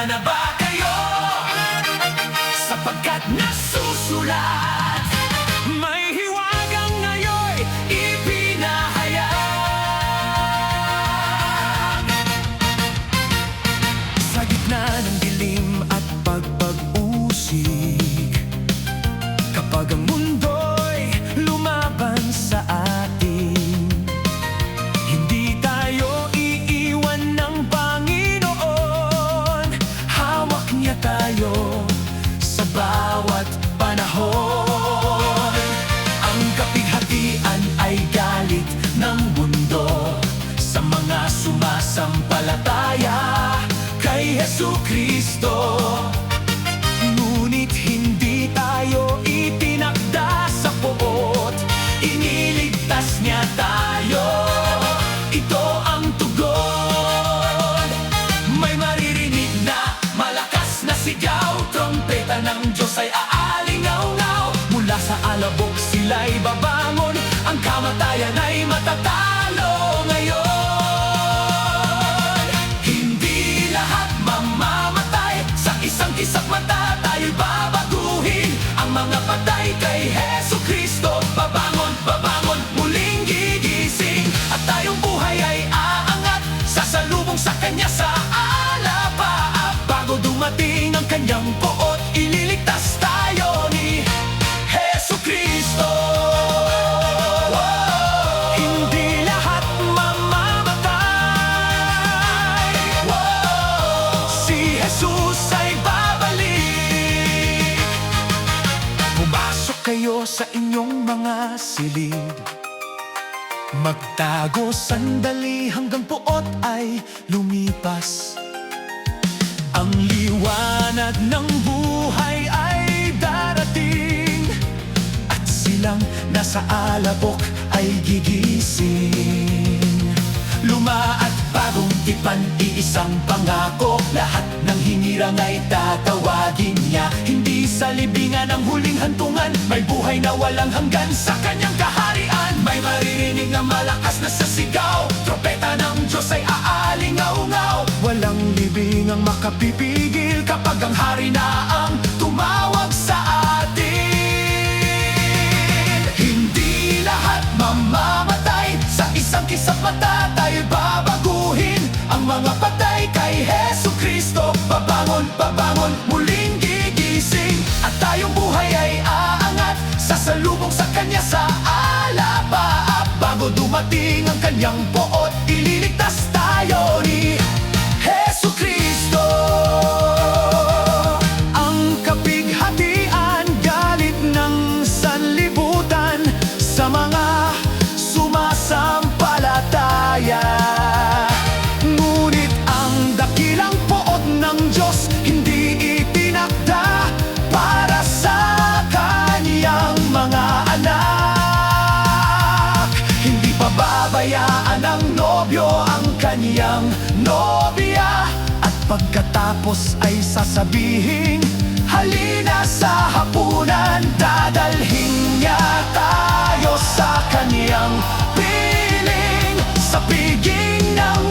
Handa na ba kayo? Sapagkat nasusulat, may hiwagang ngayon ipinahayag. Sa gitna ng dilim at pagpag-usig, kapag ang mundo'y lumaban sa atin, hindi tayo iiwan ng Panginoon. Hawak niya tayo sa bawat panahon. Ang kapighatian ay galit ng mundo sa mga sumasampalataya kay Jesucristo. Ngunit hindi tayo itinakda sa poot, iniligtas niya tayo. Ito ang tugon. May maririnig na malakas na sigaw, trompeta ng Diyos ay aalingaw-ngaw. Mula sa alabok sila'y babangon, ang kamatayan ay matatalo ngayon. Hindi lahat mamamatay, sa isang kisap mata tayo'y babaguhin. Ang mga patay kay Jesucristo, babangon, babangon, muling gigising. At tayong buhay ay aangat, sasalubong sa Kanya sa alapaap. Bago dumating ang Kanyang poot, ililigtas tayo ni Jesucristo. Hindi lahat mamamatay, si Jesus ay babalik. Pumasok kayo sa inyong mga silid, magtago sandali hanggang poot ay lumipas. Ang liwanag ng buhay ay darating, at silang nasa alabok ay gigising. Luma at bagong tipan, iisang pangako, lahat ng hinirang ay tatawagin niya. Hindi sa libingan ang huling hantungan, may buhay na walang hanggan sa Kanyang kaharian. May maririnig na malakas na sasigaw, trompeta ng Diyos ay aalingaw-ngaw. Walang libing ang makapipigil kapag ang hari na ang tumawag sa atin. Hindi lahat mamamatay, sa isang kisap mata tayo'y babaguhin. Ang mga patay kay Jesucristo, babangon, babangon, muling gigising. At tayong buhay ay aangat, sasalubong sa Kanya sa alapaap. Bago dumating ang Kanyang poot, ililigtas tayo ni Jesucristo. Ang kapighatian, galit ng sanlibutan sa mga sumasampalataya. Ngunit ang dakilang poot ng Diyos hindi itinakda para sa Kanyang mga anak. Hindi pababayaan ng nobyo ang kanyang nobya, at pagkatapos ay sasabihin, halina sa hapunan. Dadalhin niya tayo sa Kanyang piling, sa piging ng